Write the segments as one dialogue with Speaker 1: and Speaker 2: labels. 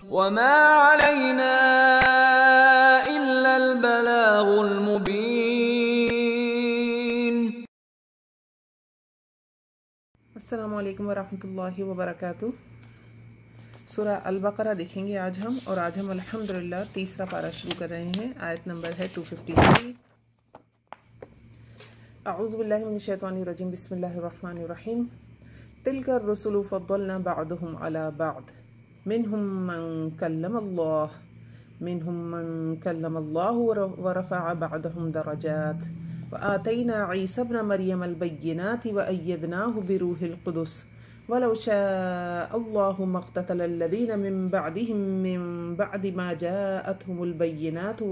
Speaker 1: वमा अलैना इल्लल बलागुल मुबीन।
Speaker 2: अस्सलामु अलैकुम वरहमतुल्लाहि वबरकातुह। सूरह अल-बकरा देखेंगे आज हम, और आज हम अल्हम्दुलिल्लाह तीसरा पारा शुरू कर रहे हैं। आयत नंबर है 253। अऊज़ु बिल्लाहि मिनश शैतानिर रजीम, बिस्मिल्लाहिर रहमानिर रहीम। तिलका रुसुलु फद्दलना बअदहुम अला बअद मिनहुम मन कल्लमल्लाहु व रफ़अ बअदहुम दरजात व आतैना ईसा इब्न मरियमल बय्यिनाति व अय्यदनाहु बिरूहिल कुदुस वलौ शाअल्लाहु मक़्ततलल्लज़ीन मिन बअदिहिम मिन बअदि मा जाअतहुमुल बय्यिनातु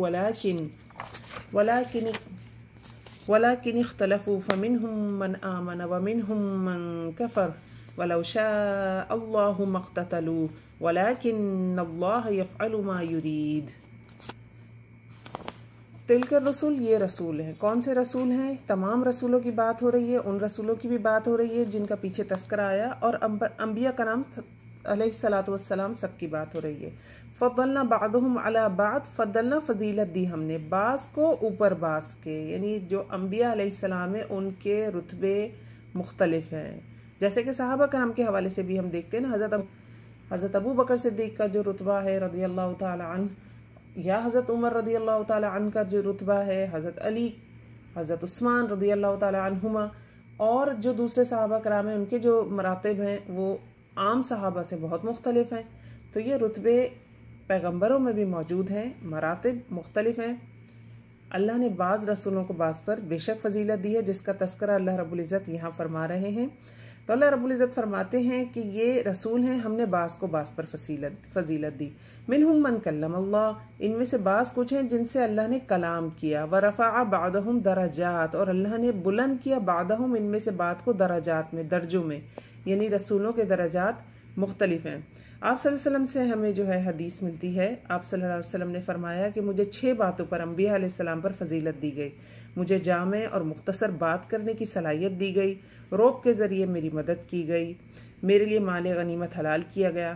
Speaker 2: वलाकिन इख्तलफू फमिनहुम मन आमन व मिनहुम मन कफ़र वलौ शाअल्लाहु मक़्ततलू वलाकिन्नल्लाह यफ़अलु मा युरीद। तिलका रसूल, ये रसूल हैं। कौन से रसूल हैं? तमाम रसूलों की बात हो रही है, उन रसूलों की भी बात हो रही है जिनका पीछे तस्करा आया, और अम्बिया का नाम अलैहिस्सलातु वस्सलाम सबकी बात हो रही है। फद्दलना बअदहुम अला बअद, फद्दलना फजीलत दी हमने बास को ऊपर बास के, यानी जो अम्बिया अलैहिस्सलाम है उनके रुतबे मुख्तलिफ हैं। जैसे कि सहाबा करम के हवाले से भी हम देखते हैं ना, हज़रत अबू बकर सिद्दीक़ का जो रुतबा है रज़ियल्लाहु ताला अन्हु, या हज़रत उमर रज़ियल्लाहु ताला अन्हु का जो रुतबा है, हज़रत अली, हज़रत उस्मान रज़ियल्लाहु ताला अन्हुमा, और जो दूसरे सहाबा कराम हैं उनके जो मरातिब हैं वो आम सहाबा से बहुत मुख्तलिफ हैं। तो ये रुतबे पैगम्बरों में भी मौजूद हैं, मरातिब मुख्तलिफ हैं। अल्लाह ने बाज़ रसूलों को बाज़ पर बेशक फजीलत दी है, जिसका तस्करा अल्लाह रब्बुल इज़्ज़त यहाँ फरमा रहे हैं। तो अल्लाह रब्बुल इज़्ज़त फरमाते हैं कि ये रसूल हैं, हमने बाज़ को बाज़ पर फजीलत दी। मिनहुम मन कल्लमल्लाह, इनमें से बाज़ कुछ हैं जिनसे अल्लाह ने कलाम किया। व रफ़अ बअदहुम दरजात, और अल्लाह ने बुलंद किया बअदहुम, इनमें से बात को दरजात में, दर्जों में, यानी रसूलों के दरजात मुख्तलिफ हैं। आप सल्लल्लाहु अलैहि वसल्लम से हमें जो है हदीस मिलती है, आप सल्लल्लाहु अलैहि वसल्लम ने फरमाया कि मुझे 6 बातों पर अम्बिया अलैहिस्सलाम पर फजीलत दी गई। मुझे जामे और मुख्तसर बात करने की सलाहियत दी गई, रोब के ज़रिए मेरी मदद की गई, मेरे लिए माल गनीमत हलाल किया गया,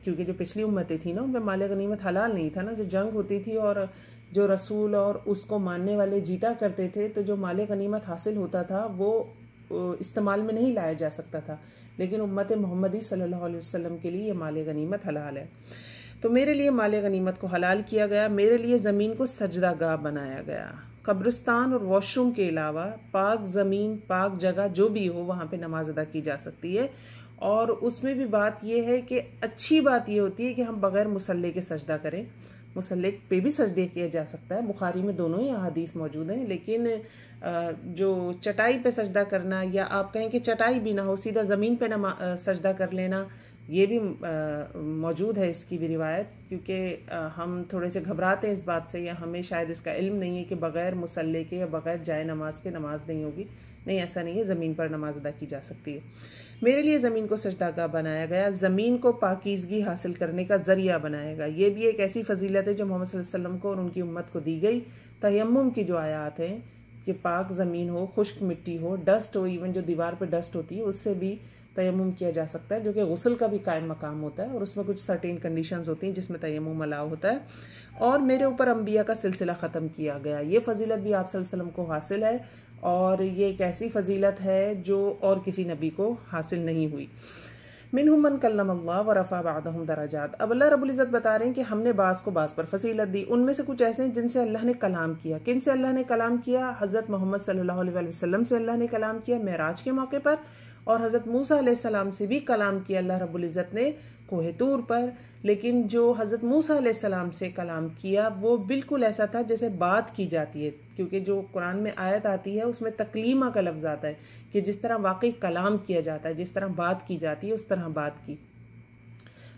Speaker 2: क्योंकि जो पिछली उम्मतें थी ना उनमें माल गनीमत हलाल नहीं था ना, जो जंग होती थी और जो रसूल और उसको मानने वाले जीता करते थे, तो जो माल गनीमत हासिल होता था वो इस्तेमाल में नहीं लाया जा सकता था। लेकिन उम्मत मोहम्मदी सल्लल्लाहु अलैहि वसल्लम के लिए ये माल गनीमत हलाल है। तो मेरे लिए माल गनीमत को हलाल किया गया, मेरे लिए ज़मीन को सजदा गाह बनाया गया। कब्रिस्तान और वॉशरूम के अलावा पाक ज़मीन, पाक जगह जो भी हो वहाँ पे नमाज अदा की जा सकती है। और उसमें भी बात यह है कि अच्छी बात यह होती है कि हम बग़ैर मुसल्ले के सजदा करें। मुसल्ले पे भी सजदे किया जा सकता है, बुखारी में दोनों ही अहादीस मौजूद हैं, लेकिन जो चटाई पे सजदा करना, या आप कहें कि चटाई भी ना हो, सीधा ज़मीन पे सजदा कर लेना, ये भी मौजूद है, इसकी भी रिवायत। क्योंकि हम थोड़े से घबराते हैं इस बात से, या हमें शायद इसका इल्म नहीं है कि बग़ैर मुसल्ले के या बग़ैर जाए नमाज के नमाज नहीं होगी। नहीं, ऐसा नहीं है, ज़मीन पर नमाज अदा की जा सकती है। मेरे लिए ज़मीन को सजदागाह बनाया गया, ज़मीन को पाकीज़गी हासिल करने का ज़रिया बनाया गया। ये भी एक ऐसी फजीलत है जो मोहम्मद सल्लल्लाहु अलैहि वसल्लम को और उनकी उम्मत को दी गई। तयम्मुम की जो आयात हैं कि पाक ज़मीन हो, खुश्क मिट्टी हो, डस्ट हो, इवन जो दीवार पे डस्ट होती है उससे भी तयम्मुम किया जा सकता है, जो कि गुस्ल का भी कायम मकाम होता है, और उसमें कुछ सर्टेन कंडीशंस होती हैं जिसमें तयम्मुम अलाउ होता है। और मेरे ऊपर अम्बिया का सिलसिला ख़त्म किया गया। ये फ़जीलत भी आप सल्लल्लाहु अलैहि वसल्लम को हासिल है, और ये एक ऐसी फजीलत है जो और किसी नबी को हासिल नहीं हुई। मिनहुम मन कल्लमल्लाह व रफ़अ बअदहुम दरजात। अब अल्लाह रब्बुल इज़्ज़त बता रहे हैं कि हमने बास को बास पर फजीलत दी। उनमें से कुछ ऐसे हैं जिनसे अल्लाह ने कलाम किया। किन से अल्लाह ने कलाम किया? हज़रत मोहम्मद सल्लल्लाहु अलैहि वसल्लम से अल्लाह ने कलाम किया मेराज के मौके पर, और हज़रत मूसा अलैहिस्सलाम से भी कलाम किया अल्लाह रब्बुल इज़्ज़त ने कोहे तूर पर। लेकिन जो हज़रत मूसा अलैहिस्सलाम से कलाम किया वो बिल्कुल ऐसा था जैसे बात की जाती है, क्योंकि जो कुरान में आयत आती है उसमें तकलीमा का लफ्ज़ आता है कि जिस तरह वाकई कलाम किया जाता है, जिस तरह बात की जाती है उस तरह बात की।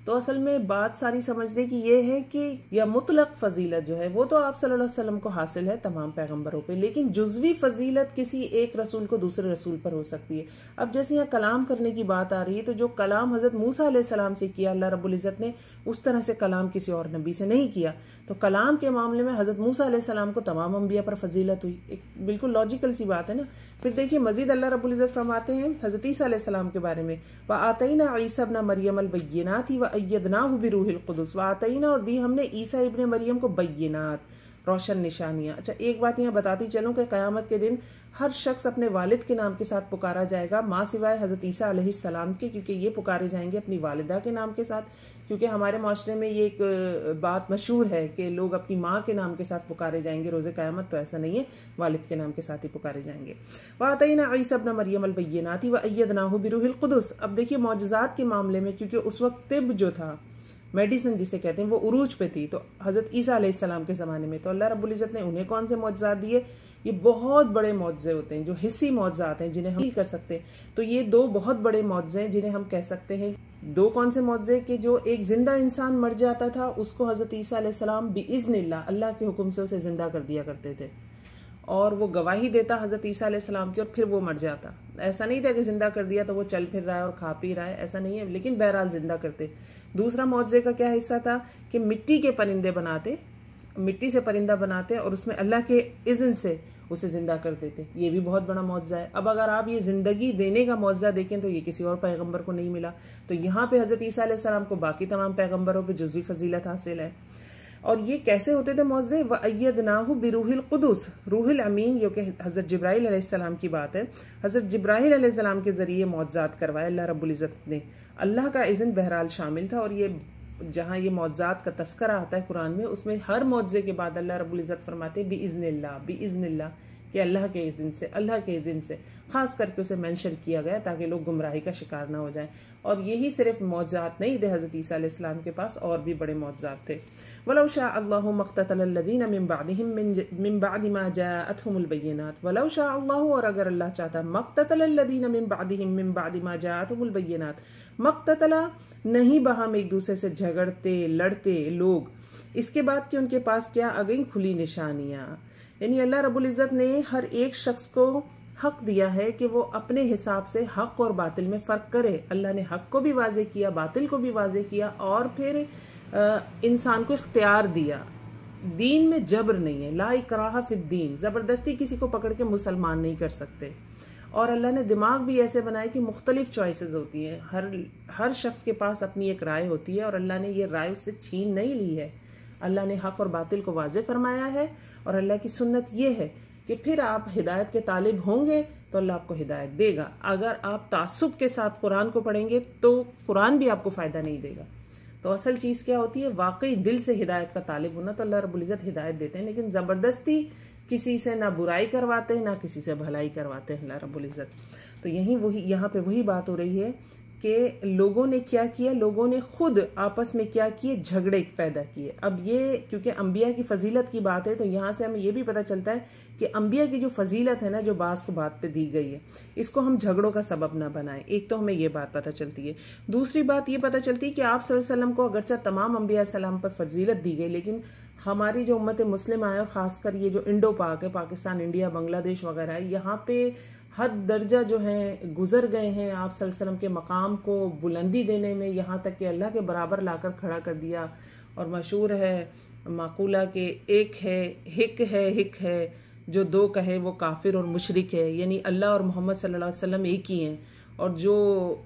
Speaker 2: तो असल में बात सारी समझने की ये है कि यह मुतलक फजीलत जो है वो तो आप सल्लल्लाहु अलैहि वसल्लम को हासिल है तमाम पैगंबरों पे, लेकिन जुज़वी फजीलत किसी एक रसूल को दूसरे रसूल पर हो सकती है। अब जैसे यहाँ कलाम करने की बात आ रही है, तो जो कलाम हज़रत मूसा अलैहिस्सलाम से किया अल्लाह रब्बुल इज़्ज़त ने, उस तरह से कलाम किसी और नबी से नहीं किया। तो कलाम के मामले में हज़रत मूसा अलैहिस्सलाम को तमाम अंबिया पर फजीलत हुई, एक बिल्कुल लॉजिकल सी बात है ना। फिर देखिए मज़ीद अल्लाह रब्बुल इज़्ज़त फरमाते हैं हज़रत ईसा अलैहिस्सलाम के बारे में, व आतैना ईसा इब्न मरियमल बय्यिनाति व अय्यदनाहु बिरूहिल कुदुस व आतैना, और दी हमने ईसा इब्ने मरियम को बय्यिनात, रोशन निशानियाँ। अच्छा, एक बात यहाँ बताती चलूँ कि क़यामत के दिन हर शख्स अपने वालिद के नाम के साथ पुकारा जाएगा, माँ सिवाय हज़रत ईसा अलैहिस्सलाम के, क्योंकि ये पुकारे जाएंगे अपनी वालिदा के नाम के साथ। क्योंकि हमारे माशरे में ये एक बात मशहूर है कि लोग अपनी माँ के नाम के साथ पुकारे जाएंगे रोज़े क़यामत, तो ऐसा नहीं है, वालिद के नाम के साथ ही पुकारे जाएंगे। व आतैना ईसा इब्न मरियम अल बय्यिनाति व अय्यदनाहु बिरूहिल कुदुस। अब देखिए मौजज़ात के मामले में, क्योंकि उस वक्त तिब जो था, मेडिसिन जिसे कहते हैं, वो उरूज पे थी, तो हज़रत ईसा अलैहिस्सलाम के ज़माने में तो अल्लाह रब्बुल इज़्ज़त ने उन्हें कौन से मौजज़ात दिए? ये बहुत बड़े मौजज़े होते हैं जो हिस्सी मौजज़ात हैं, जिन्हें हम फील कर सकते हैं। तो ये दो बहुत बड़े मौजज़े हैं जिन्हें हम कह सकते हैं। दो कौन से मौजज़े? कि जो एक ज़िंदा इंसान मर जाता था उसको हज़रत ईसा अलैहिस्सलाम बिइज़्निल्लाह, अल्लाह के हुक्म से उसे ज़िंदा कर दिया करते थे, और वो गवाही देता हज़रत ईसा अलैहिस्सलाम की, और फिर वो मर जाता। ऐसा नहीं था कि ज़िंदा कर दिया तो वो चल फिर रहा है और खा पी रहा है, ऐसा नहीं है, लेकिन बहरहाल ज़िंदा करते। दूसरा मौजज़े का क्या हिस्सा था? कि मिट्टी के परिंदे बनाते, मिट्टी से परिंदा बनाते और उसमें अल्लाह के इज़्न से उसे ज़िंदा कर देते। ये भी बहुत बड़ा मौजज़ा है। अब अगर आप ये ज़िंदगी देने का मौजज़ा देखें तो ये किसी और पैगम्बर को नहीं मिला। तो यहाँ पे हज़रत ईसा अलैहिस्सलाम को बाकी तमाम पैगम्बरों पे जुज़वी फजीलत हासिल है। और ये कैसे होते थे मौजज़े? व अय्यदनाहु बिरूहिल कुदुस, रूहुल अमीन, जो कि हज़रत जिब्राइल अलैहिस्सलाम की बात है। हज़रत जिब्राइल अलैहिस्सलाम के ज़रिए मौजज़ात करवाए अल्लाह रब्बुल इज़्ज़त ने। अल्लाह का इज़्न बहरहाल शामिल था, और ये जहाँ ये मौजज़ात का तस्करा आता है कुरान में, उसमें हर मौजज़े के बाद अल्लाह रब्बुल इज़्ज़त फरमाते हैं बिइज़्निल्लाह, बिइज़्निल्लाह, कि अल्लाह के इज़्न से, अल्लाह के इज़्न से। ख़ास करके उसे मेंशन किया गया ताकि लोग गुमराही का शिकार ना हो जाएं। और यही सिर्फ मौजज़ात नहीं थे हज़रत ईसा अलैहिस्सलाम के पास, और भी बड़े मौजज़ात थे। वलौ शाअ अल्लाहु मक़्ततलल्लज़ीना मिन बअदिहिम मिन बअदि मा जाअतहुमुल बय्यिनात, वलौ शाअ अल्लाहु, और अगर अल्लाह चाहता, मक़्ततलल्लज़ीना मिन बअदिहिम मिन बअदि मा जाअतहुमुल बय्यिनात, मक़्ततला नहीं बहम एक दूसरे से झगड़ते लड़ते लोग, इसके बाद कि उनके पास क्या आ गई? खुली निशानियाँ। यानी अल्लाह रब्बुल इज़्ज़त ने हर एक शख्स को हक दिया है कि वो अपने हिसाब से हक और बातिल में फ़र्क करे। अल्लाह ने हक को भी वाज़े किया, बातिल को भी वाज़े किया, और फिर इंसान को इख्तियार दिया। दीन में जबर नहीं है, ला इकराहा फिद्दीन, ज़बरदस्ती किसी को पकड़ के मुसलमान नहीं कर सकते। और अल्लाह ने दिमाग भी ऐसे बनाए कि मुख्तलिफ चॉइसेस होती हैं, हर शख्स के पास अपनी एक राय होती है, और अल्लाह ने ये राय उससे छीन नहीं ली है। अल्लाह ने हक और बातिल को वाज़े फरमाया है, और अल्लाह की सुन्नत ये है कि फिर आप हिदायत के तालिब होंगे तो अल्लाह आपको हिदायत देगा। अगर आप तासुब के साथ कुरान को पढ़ेंगे तो कुरान भी आपको फ़ायदा नहीं देगा। तो असल चीज़ क्या होती है? वाकई दिल से हिदायत का तालिब होना, तो अल्लाह रब्बुल इज़्ज़त हिदायत देते हैं, लेकिन ज़बरदस्ती किसी से ना बुराई करवाते हैं ना किसी से भलाई करवाते हैं अल्लाह रब्बुल इज़्ज़त। तो यहाँ पे वही बात हो रही है कि लोगों ने क्या किया? लोगों ने खुद आपस में क्या किए? झगड़े पैदा किए। अब ये क्योंकि अम्बिया की फजीलत की बात है, तो यहाँ से हमें ये भी पता चलता है कि अम्बिया की जो फजीलत है ना, जो बाज़ को बात पे दी गई है, इसको हम झगड़ों का सबब ना बनाएं। एक तो हमें ये बात पता चलती है। दूसरी बात ये पता चलती है कि आप सल्लल्लाहु अलैहि वसल्लम को अगरचा तमाम अम्बिया सलाम पर फजीलत दी गई, लेकिन हमारी जो उम्मत मुस्लिम है, और ख़ासकर ये जो इंडो पाक है, पाकिस्तान, इंडिया, बांग्लादेश वगैरह है, यहाँ पे हद दर्जा जो है गुज़र गए हैं आप सल्लल्लाहु अलैहि वसल्लम के मकाम को बुलंदी देने में, यहाँ तक कि अल्लाह के बराबर लाकर खड़ा कर दिया। और मशहूर है माकूला के एक है हिक है, जो दो कहे वो काफिर और मुशरिक है। यानी अल्लाह और मोहम्मद सल्लल्लाहु अलैहि वसल्लम एक ही हैं, और जो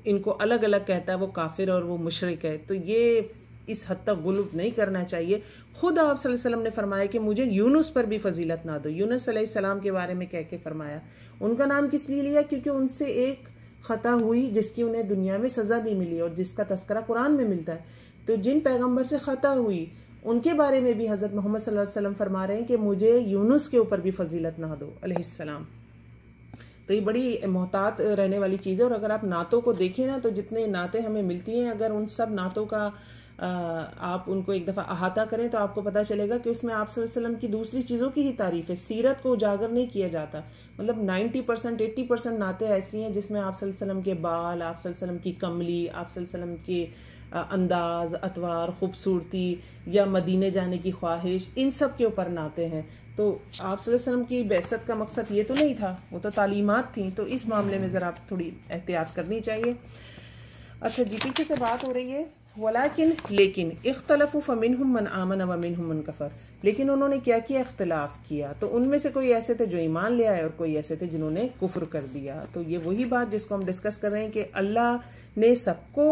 Speaker 2: इनको अलग अलग कहता है वो काफिर और वो मुशरिक है। तो ये इस हद तक गुलूब नहीं करना चाहिए। खुद आप सल्लल्लाहु अलैहि वसल्लम ने फरमाया कि मुझे यूनुस पर भी फजीलत ना दो। यूनुस अलैहिस्सलाम के बारे में कह के फरमाया। उनका नाम किस लिए लिया? क्योंकि उनसे एक ख़ता हुई जिसकी उन्हें दुनिया में सज़ा भी मिली, और जिसका तस्करा कुरान में मिलता है। तो जिन पैगम्बर से ख़ता हुई उनके बारे में भी हज़रत मोहम्मद सल्लल्लाहु अलैहि वसल्लम फरमा रहे हैं कि मुझे यूनुस के ऊपर भी फजीलत ना दो अलैहिस्सलाम। तो ये बड़ी मोहतात रहने वाली चीज़ है। और अगर आप नातों को देखें ना, तो जितने नाते हमें मिलती हैं, अगर उन सब नातों का आप उनको एक दफ़ा अहाता करें तो आपको पता चलेगा कि उसमें आप सल्लल्लाहु अलैहि वसल्लम की दूसरी चीज़ों की ही तारीफ़ है। सीरत को उजागर नहीं किया जाता। मतलब 90% 80% नाते ऐसी हैं जिसमें आप सल्लल्लाहु अलैहि वसल्लम के बाल, आप सल्लल्लाहु अलैहि वसल्लम की कमली, आप सल्लल्लाहु अलैहि वसल्लम के अंदाज, अतवार, खूबसूरती या मदीने जाने की ख्वाहिश, इन सब के ऊपर नाते हैं। तो आप सल्लल्लाहु अलैहि वसल्लम की बैसत का मकसद ये तो नहीं था, वो तो तालीमात थी। तो इस मामले में ज़रा थोड़ी एहतियात करनी चाहिए। अच्छा जी, पीछे से बात हो रही है वलाकिन लेकिन इख्तलफु फमिनहुम मन आमन व मिनहुम मन कफर। लेकिन उन्होंने क्या किया? इख्तिलाफ किया। तो उनमें से कोई ऐसे थे जो ईमान ले आए और कोई ऐसे थे जिन्होंने कुफ्र कर दिया। तो ये वही बात जिसको हम डिस्कस कर रहे हैं कि अल्लाह ने सबको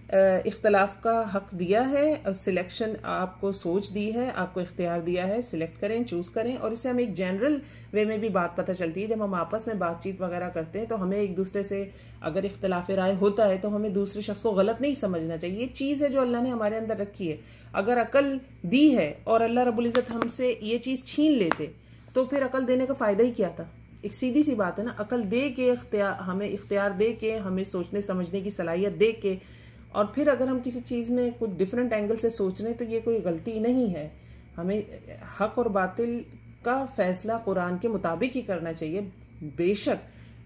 Speaker 2: इख्तलाफ का हक दिया है, सिलेक्शन आपको सोच दी है, आपको इख्तियार दिया है, सिलेक्ट करें, चूज़ करें। और इससे हमें एक जनरल वे में भी बात पता चलती है। जब हम आपस में बातचीत वगैरह करते हैं तो हमें एक दूसरे से अगर इख्तलाफ राय होता है तो हमें दूसरे शख्स को गलत नहीं समझना चाहिए। ये चीज़ है जो अल्लाह ने हमारे अंदर रखी है। अगर अकल दी है और अल्लाह रब्बुल इज़्ज़त हमसे ये चीज़ छीन लेते तो फिर अकल देने का फ़ायदा ही क्या था। एक सीधी सी बात है ना, अकल दे के हमें इख्तियार दे के, हमें सोचने समझने की सलाहियत दे के, और फिर अगर हम किसी चीज़ में कुछ डिफरेंट एंगल से सोच रहे हैं तो ये कोई गलती नहीं है। हमें हक और बातिल का फैसला कुरान के मुताबिक ही करना चाहिए बेशक,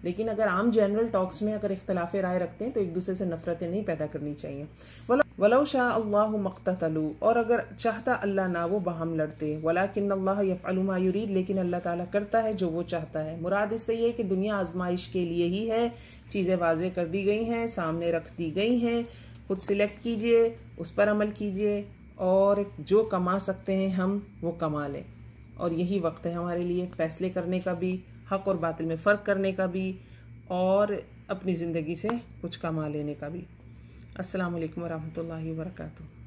Speaker 2: लेकिन अगर आम जनरल टॉक्स में अगर इख्तलाफ राय रखते हैं तो एक दूसरे से नफरतें नहीं पैदा करनी चाहिए। वलौ शाअ अल्लाहु मक़ततलू, और अगर चाहता अल्लाह ना वो बाहम लड़ते। वलाकिन अल्लाह यफ़अलु मा युरीद, लेकिन अल्लाह ताला करता है जो वो चाहता है। मुराद इससे ये कि दुनिया आजमाइश के लिए ही है। चीज़ें वाज़ेह कर दी गई हैं, सामने रख दी गई हैं। खुद सिलेक्ट कीजिए, उस पर अमल कीजिए, और जो कमा सकते हैं हम वो कमा लें। और यही वक्त है हमारे लिए फैसले करने का भी, हक और बातिल में फ़र्क करने का भी, और अपनी ज़िंदगी से कुछ कमा लेने का भी। अस्सलामु अलैकुम वरहमतुल्लाहि वबरकातुहू।